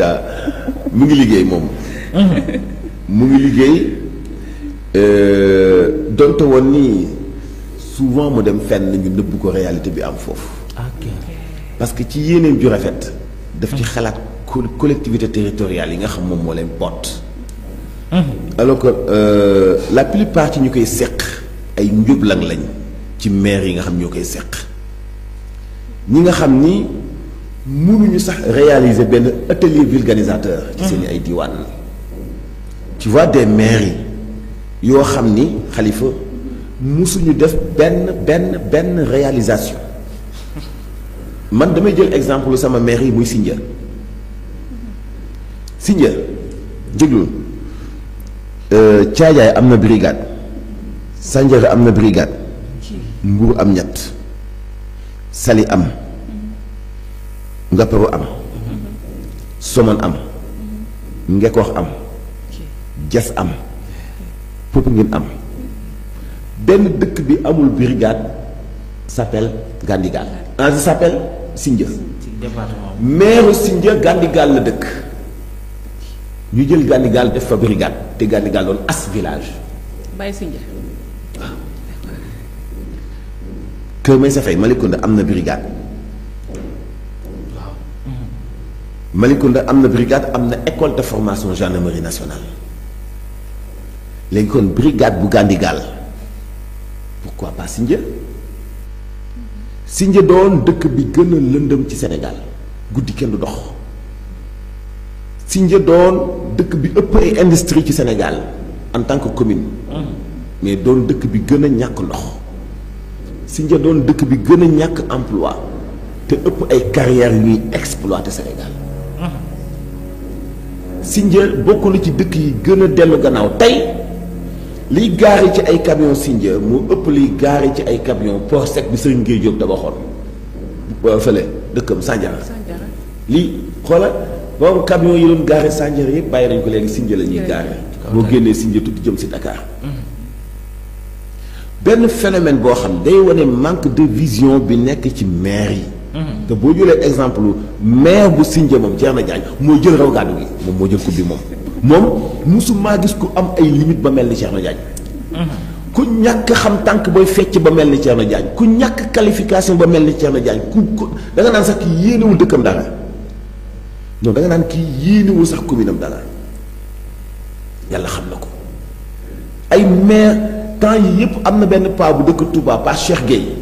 cas mu ngi liggéey moom. mu ngi liggéey donte woon nii souvent mu dem fenn ñu nëbb ko réalité bi am foofu. parce que ci yéeneen ju rafet. daf ci xalaat collectivité territoriale yi nga xam moom moo leen boot. alors que la plupart ci ñu koy seq ay njublang lañ ci maire yi nga xam ñoo koy seq ñi nga xam ni mënuñu sax réaliser benn atelier vulgarisateur. ci seen ay diwaan. tu vois des maires yi yoo xam ni Khalifa musuñu def benn réalisation man damay jël exemple sama maire yi muy Sindia jéglul Caajaay am na brigade Sandiara am na brigade Mbour am ñett Saly am Ngaparou am Somone am Ngekoox am Diass am Popenguine am benn dëkk bi amul brigade s'appelle Gandigal ça s'appelle Sindia maire Sindia Gandigal la dëkk ñu jël Gandigal def fa brigade te Gandigal doon as village bàyyi Sindia waaw Kër Maysa Faye Malicounda am na brigade waaw Malicounda am na brigade am na école de formation gendarmerie nationale léegi kon brigade bu Gandigal pourquoi pas Sindia doon dëkk bi gën a lëndëm ci Sénégal guddi kenn du dox Sindia doon dëkk bi ëpp ay industrie ci Sénégal en tant que commune mais doon dëkk bi gën a ñàkk ndox Sindia doon dëkk bi gën a ñàkk emploi te ëpp ay carrières yu ñuy exploiter Sénégal Sindia bokk na ci dëkk yi gën a dellu gannaaw tey liy gaare ci ay camion Sindia moo ëpp liy gaare ci ay camion port sec bi Serigne Gueye Diop tabaxoon fële dëkkam Sandiara lii xoola boobu camion yi doon gaare Sandiara yëpp bàyyi nañ ko léegi Sindia la ñuy gaare boo génnee Sindia tuuti jëm si Dakar benn phénomène boo xam day wane manque de vision bi nekk ci maire yi te boo jëlee exemple maire bu Sindia moom Thierno Diagne mooy jël raw gàddu gi moom moo jël coupe bi moom musuma gis ku am ay limite ba mel ni Thierno Diagne ku ñàkk xam tànk booy fecc ba mel ni Thierno Diagne ku ñàkk qualification ba mel ni Thierno Diagne ku da nga naan sax kii yéenewul dëkkam dara non da nga naan kii yéenewul sax commune am dara yàlla xam na ko ay maire temps yi yëpp am na benn paa bu dëkk Touba Pa Cheikh Gueye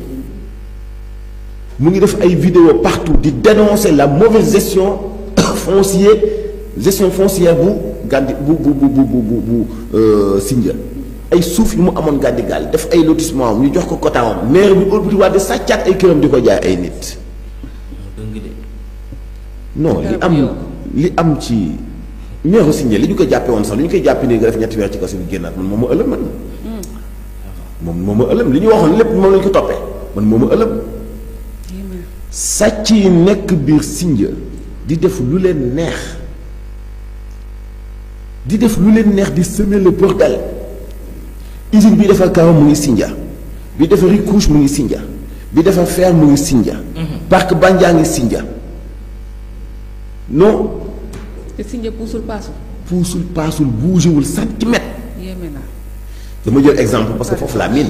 mu ngi def ay vidéo partout di dénoncer la mauvaise gestion foncière bu Gandi bu Sindia ay suuf yu mu amoon Gandigal def ay lotissement ñu jox ko kotaawam maire bi ëlbati waa di sàccaat ay këram di ko jaay ay nit non li am ci maire Sindia li ñu ko jàppe woon sax li ñu koy jàppe nii nga def ñetti weer ci kaso bi génnaat man moom ma ëllëm moom ma ëllëm li ñu waxoon lépp moom lañu ko toppee man moom ma ëllëm sàcc yi nekk biir Sindia di def lu leen neex di semer le bordel usine bi defar kaw mu ngi Sindia bi defar Ricouche mu ngi Sindia bi defar fer mu ngi Sindia parc Bandia ngi Sindia non te Sindia puusul paasul bougéwul centimètre yéeme na dama jël exemple parce que foofu laa miin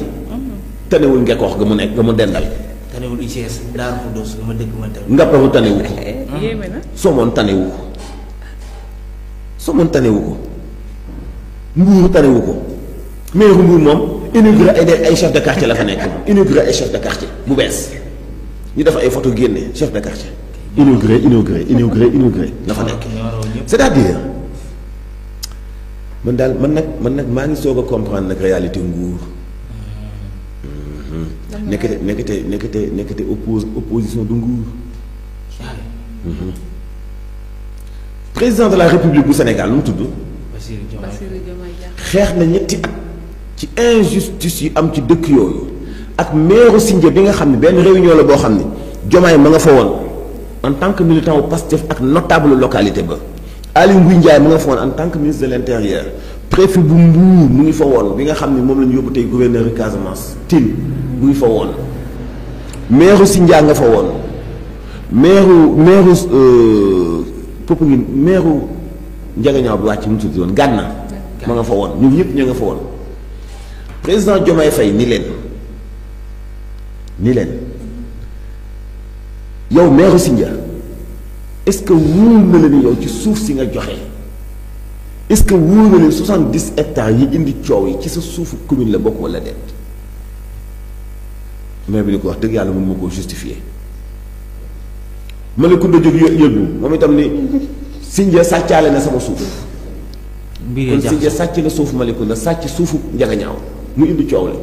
tanewul Ngekoox ga mu nekk nga mu dendal tanewul ICS Daaru Xudoos nga ma dëkk ma tam Ngaparou tanewu ko yéeme na Somone tanewu ko Mbour tanewu ko maire Mbour moom inauguré ay chef de quartier la fa nekk inauguré ay chef de quartier bu bees ñu def ay photo génne chef de quartier inauguré la fa nekk c'est-à-dire man nag maa ngi soog a comprendre nag réalité nguur nekkate opposition du nguur président de la république bu Sénégal lu mu tudd xeex na ñetti at ci injustice yu am ci dëkk yooyu ak maire Sindia bi nga xam ne benn réunion la boo xam ne Diomaye ma nga fa woon en tant que militant au Pastef ak notable localité ba Aly Ngouille Ndiaye mu nga fa woon en tant que ministre de l'intérieur préfet bu Mbour mu ngi fa woon bi nga xam ne moom la ñu yóbbu tey gouverneur de Casamance Tine mu ngi fa woon maire Sindia nga fa woon maire Popenguine meeru Njagañaaw bi wàcc mu tudd woon Gànna ma nga fa woon ñun ñëpp ña nga fa woon président Diomaye Faye ni leen yow meeru Sindia est-ce que wóor na la ni yow ci suuf si nga joxe est-ce que wóor na leen 70 hectares yi indi coow yi ci sa suufu commune la bokk wala déet maire bi ni ko wax dëgg yàlla mën ma koo justifier ma ne ku jóg yëggu moom itam ni Sindia sàccaale na sama suuf kon Sindia sàcc na suufu Malicounda sàcc suufu Njagañaaw mu indi coow li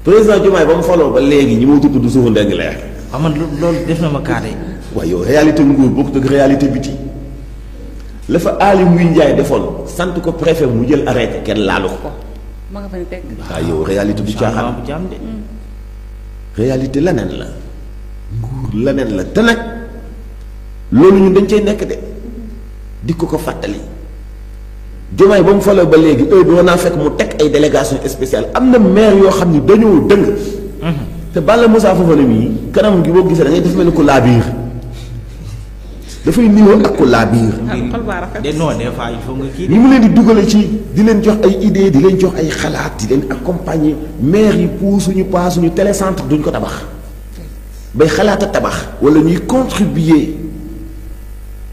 président Diomaye ba mu faloo ba léegi ñi ma tudd du suufu Ndingler. waaw man loolu def na ma kaade. waaye yow réalité nguur bokkut ak réalité biti la fa Aly Ngouille Ndiaye defoon sant ko préfet mu jël arrêté kenn laalu ko. ma nga fay teg. waaw yow réalité du caaxaan réalité leneen la nguur leneen la te nag loolu ñun dañ cay nekk de di ko fàttali. Diomaye ba mu faloo ba léegi doon naa fekk mu teg ay délégation spéciale am na maire yoo xam ni dañoo dëng. te Balla Moussa Fofana mii kanam gi boo gisee da ngay def mel ni ko laa biir dafay niroo ak ko laa biir. non des fois il faut nga kii. ni mu leen di dugale ci di leen jox ay idée di leen jox ay xalaat di leen accompagner maire yi puusuñu paasuñu télécentre duñ ko tabax bay xalaat a tabax wala ñuy contribuer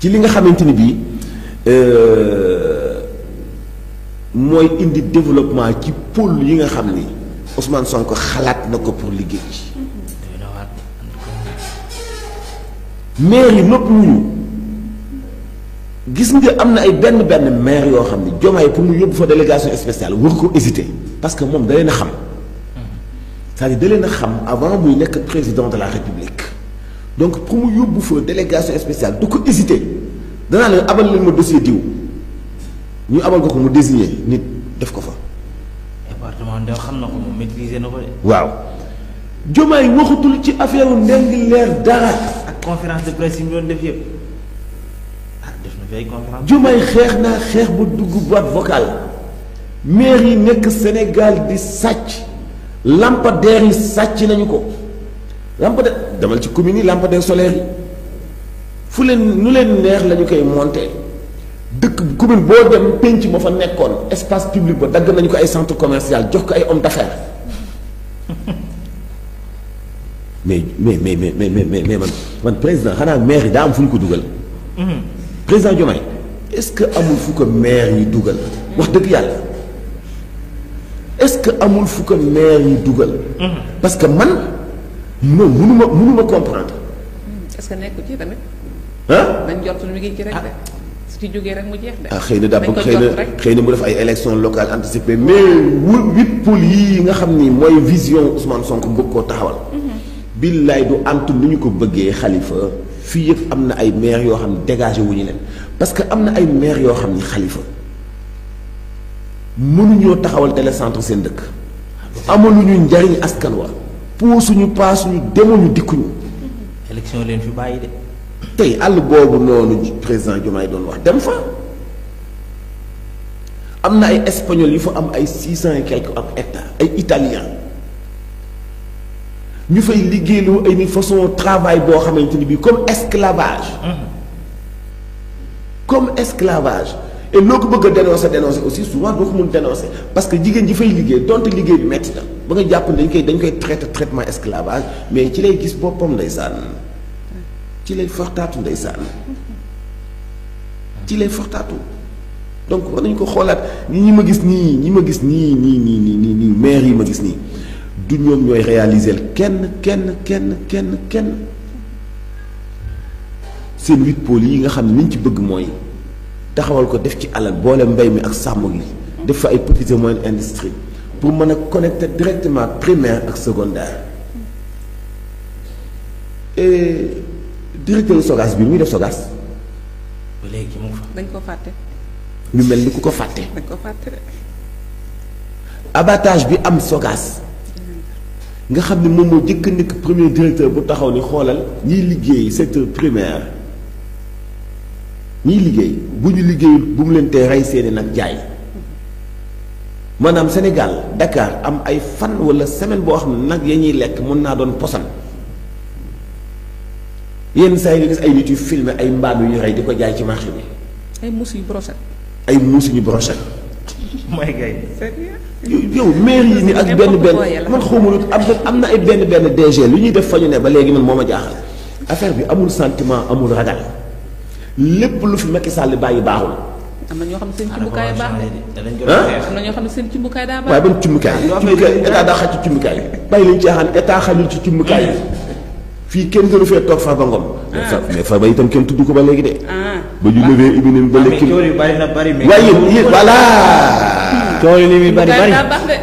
ci li nga xamante ni bii. mooy indi développement ci pôle yi nga xam ni Ousmane Sonko xalaat na ko pour liggéey ci maire yi nopp wuñu gis nga am na ay benn maire yoo xam ni Diomaye pour mu yóbbu fa délégation spéciale war ko hésiter parce que moom da leen a xam c'est-à-dire da leen a xam avant muy nekk président de la République donc pour mu yóbbu fa délégation spéciale du ko hésiter danaa leen abal leen ma dossier diw ñu abal ko mu désigner nit def ko fa. département de xam na ko mu maîtriser na ko de. waaw Diomaye waxatul ci affaire Ndingler dara. ak conférence de presse yi ñu doon def yëpp def na fi ay conférence. Diomaye xeex naa xeex bu dugg boîte vocale maire yi nekk Sénégal di sàcc lampadaire yi sàcc nañu ko lampadaire demal ci commune yi lampadaire solaire yi fu leen nu leen neex la ñu koy monter. dëkk commune boo dem penc ma fa nekkoon espace public ba dagg nañu ko ay centre commercial jox ko ay homme d'affaires mais man président xanaa maire yi daa am fu ñu ko dugal. président Diomaye est-ce que amul fu ko maire yi dugal. wax dëgg yàlla est-ce que amul fu ko maire yi dugal. parce que man non mënuma comprendre. est-ce que nekku ci tamit. ah dañ jot lu ngi ci rek de. su ci jógee rek mu jeex de. xëy na daal xëy na mu def ay élections locales anticipées mais 8 pôles yii nga xam ni mooy vision Ousmane Sonko bëgg koo taxawal. billaay du antu ni ñu ko bëggee Khalifa fii yëpp am na ay maires yoo xam ne dégagé wuñu leen parce que am na ay maires yoo xam ni Khalifa mënuñoo taxawal télécentre seen dëkk. amaluñu njariñ askan wa puusuñu paasuñu demuñu dikkuñu. élection leen fi bàyyi de. tey àll boobu noonu président Diomaye doon wax dem fa am na ay espagnol yu fa am ay 600 et quelques hectares ay italien ñu fay liggéeyloo ay ni façon travail boo xamante ni bii comme esclavage. comme esclavage et loo ko bëgg a dénoncer aussi souvent doo ko mun dénoncer parce que jigéen ji fay liggéey donte liggéey bi metti na ba nga jàpp ne dañ koy traitement esclavage mais ci lay gis boppam ndeysaan ci lay fortaatu ndeysaan ci lay fortaatu donc war nañu ko xoolaat ñi ma gis nii maire yi ma gis nii du ñoom ñooy réaliser kenn seen 8 pôles yi nga xam ne liñ ci bëgg mooy taxawal ko def ci alal boole mbay mi ak sàmm gi def fa ay petites et moyennes industries pour mën a connecter directement primaire ak secondaire et directeur Sogas bi muy def Sogas. ba léegi mu fa. dañ ko fàtte. ñu mel ni ku ko fàtte. dañ ko fàtte de. abattage bi am Sogas nga xam ne moom moo jëkk nekk premier directeur bu taxaw ni xoolal ñiy liggéey secteur primaire ñiy liggéey bu ñu liggéeyul bu mu leen tee rey seeni nag jaay maanaam Sénégal Dakar am ay fan wala semaine boo xam ne nag ya ñuy lekk mën naa doon posan yenn saa yi nga gis ay nit yu filmé ay mbaam yu ñu rey di ko jaay ci marché bi. ay muus yu brochette. ay muus yu ñu brochette. mooy gay. yow maire yi ni ak benn man xawma lu am na ay benn DG lu ñuy def fa ñu ne ba léegi man moo ma jaaxal affaire bi amul sentiment amul ragal lépp lu fi Macky Sall bàyyi baaxul. am na ñoo xam ne seen cumbukaay baax am na ñoo xam ne seen cumbukaay daa baax. waaye ban cumbukaay état daa xaj ci cumbukaay bàyyi lañu caaxaan état xajul ci cumbukaay fii kenn gënu fee toog Farba Ngom. mais Farba itam kenn tudd ko ba léegi de. ba ñu levee immunité ba léegi. coow yu bari na bari. waaye yéen voilà. coow li muy bari bari.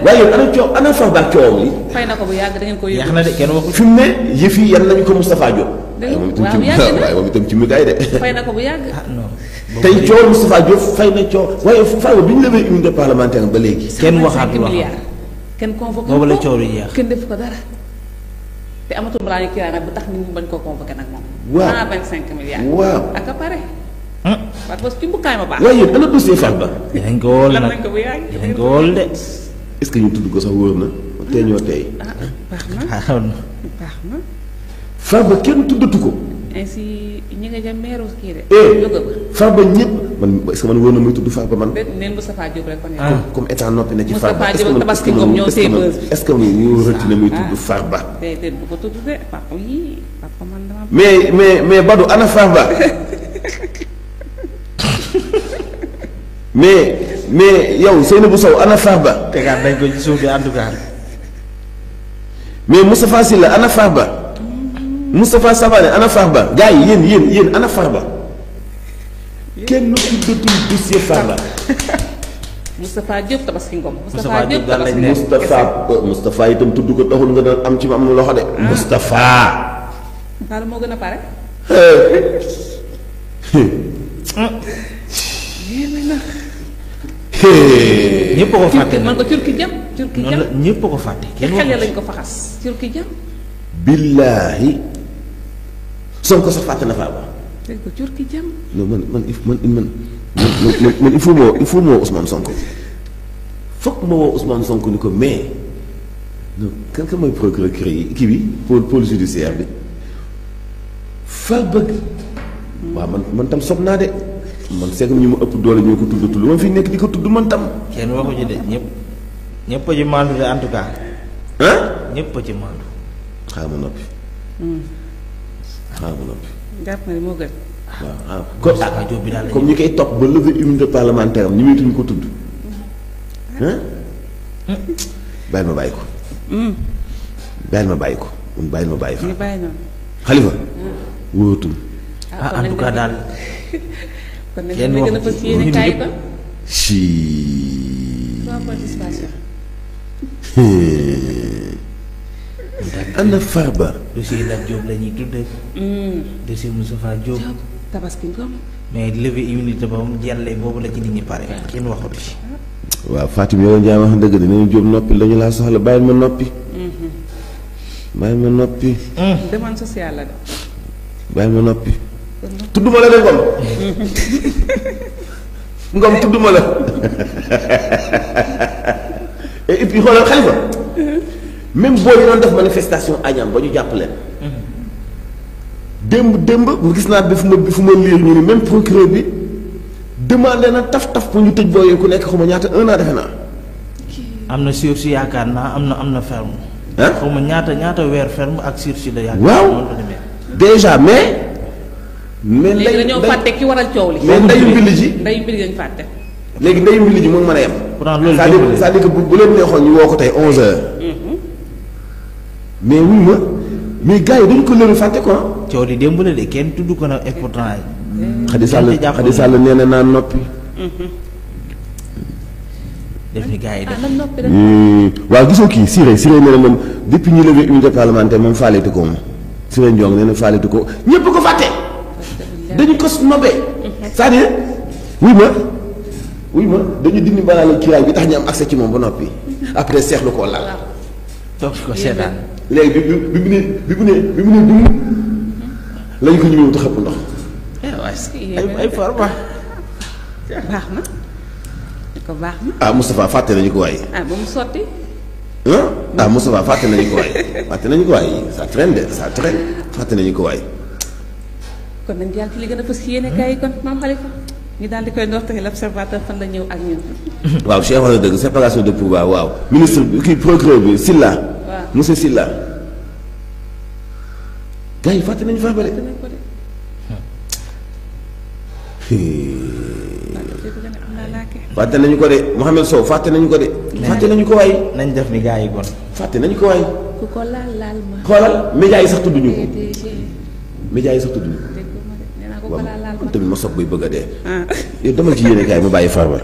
waaye yéen ana coow ana Farba ak coowam li. fay na ko bu yàgg da ngeen ko yëg. yeex na de kenn waxul. fi mu ne yëf yi yan nañu ko Moustapha Diop. waaw yàgg na waaye moom itam ci mukaay de. fay na ko bu yàgg. tey coowal Moustapha Diop fay na coow waaye Farba bi ñu levee immunité parlementaire ba léegi. kenn waxaatul kenn convoqué boobu la coow li yeex. kenn def ko dara. te amatul balaa ñu kii nag bu tax nit ñi bañ koo convoqué nag moom. waaw 125 milliards. waaw ak a pare. parce que ci mbukaay ma baax. waaye yéen ana dossier Farba. dinañ ko wóol nag nañ ko bu yàgg. dinañ ko wóol de. est-ce que ñu tudd ko sax wóor na tey ñoo tey. baax na baax na. Farba kenn tuddatu ko. ainsi ñi nga jëm meeru kii de. jóge ba Farba ñëpp man est-ce que man wóor na muy tudd Farba man. neen Moustapha Diop rek kon comme état noppi na ci Farba. Moustapha Diop ak Tabaski Ngom ñoo see bës bi. est-ce que man ñu rëtti na muy tudd Farba. déedéet bu ko tudd de papa yii papa man dama. mais Badou ana Farba. mais yow Seynabou Sow ana Farba. tegaat dañ ko ci suuf bi en tout cas. mais Moustapha Sylla ana Farba. Moustapha Savané ana Farba gars yi yéen ana Farba. kenn tuddatul dossier Farba. Moustapha Diop Tabaski Ngom. Moustapha Diop daal lañ Tabaski Ngom. Moustapha itam tudd ko taxul nga doon am ci am loxo de. Moustapha. daal moo gën a pare. ñëpp a ko fàtte man ko turki jam turki jam ñëpp a ko fàtte. kenn xel lañ ko faxas turki jam. billaahi Sonko sax fàtte na Farba. dégg ko turki jam. non man il faut moo Ousmane Sonko foog ma woo Ousmane Sonko ni ko mais non kan mooy procureur kii bi pôle judiciaire bi Farba. waaw man tam sob naa de. man seeg ñu ma ëpp doole ñoo ko tuddatul ma fi nekk di ko tudd man tam. kenn waxu ci de ñëpp a ci maandu de en tout cas. ñëpp a ci maandu. xaaral ma noppi. jàpp na ni moo gën. waaw comme ñi koy topp ba lever immunité parlementaire am ñi muy tuñ ko tudd. bàyyil ma bàyyi ko. bàyyil ma bàyyi ko man bàyyil ma bàyyi fa. ñu bàyyi noonu. Xalifa. wóotul. en tout cas daal. kon nag ñu gën a fas yéene kaay ko. participation. ana Farba. dossier Lat Diop la ñuy tuddee. dossier Moustapha Diop. Tabaski Ngom. mais levé immunité ba mu jàllee boobu la ci nit ñi pare. kenn waxatu ci. waaw Fatim yow Ndiaye wax dëgg de nee Diop noppi la ñu laa soxla bàyyil ma noppi. bàyyil ma noppi. demande sociale la de. bàyyil ma noppi. tudduma la de Ngom tudduma la et puis xoolal Xalifa même boo yi doon def manifestation añam ba ñu jàpp leen démb gis naa bi fu ma liir ñu ni même procureur bi demandé na taf pour ñu tëj booy ku nekk xuma ñaata 1 an defe naa. am na sursis yaakaar naa am na ferme. xuma ñaata weer ferme ak sursis la yaakaar. waaw déjà mais léegi dañoo fàtte ki waral coow li. mais ndeyu mbili ji ndeyu mbili lañ fàtte. léegi ndeyu mbili ji mu ngi mën a yem. pourtant loolu c'est-à-dire que bu leen neexoon ñu woo ko tey 11h. mais wuy ma mais gars yi dañu ko lëru fàtte quoi. coow li démb la de kenn tudd ko nag et pourtant. Xadi Sall nee na naa noppi. def ni gars yi def. waaw gisoo kii Siré nee na moom depuis ñu levé immunité parlementaire moom faaletu ko moom Siré Ndiong nee na faaletu ko ñëpp ko fàtte. dañu ko nobee. c'est-à-dire wuy ma dañu dindi mbalaanal kiiraay bi tax ñu am accès ci moom ba noppi après seexlu koo lal. toog ko seetaan. léegi bi mu ne lañu ko ñëwee te xëpp ndox. ay Farba. baax na. ko baax na. ah Moustapha fàtte nañu ko waaye. ba mu sotti. Moustapha fàtte nañu ko waaye. fàtte nañu ko waaye ça traîne fàtte nañu ko waaye. kon nañ jàll ci li gën a fës ci yéene kaay yi kon maam Khalifa ñu daal di koy ndorteel l'observateur fan la ñëw ak ñun. waaw Cheikh wax na dëgg séparation de pouvoir waaw ministre kii procureur bi Sylla. waaw monsieur Sylla. gars yi fàtte nañu Farba de. fàtte nañu ko de Mohamed Sow fàtte nañu ko de. fàtte nañu ko waay. nañ def ni gars yi bon. fàtte nañu ko waay. ku ko laal ma. xoolal médias yi sax tudduñu ko. médias yi sax tudduñu ko. nee naa ko laal waaw tamit ma soog bay bëgg a dee. yow demal ci yéene kaay ma bàyyi Farba.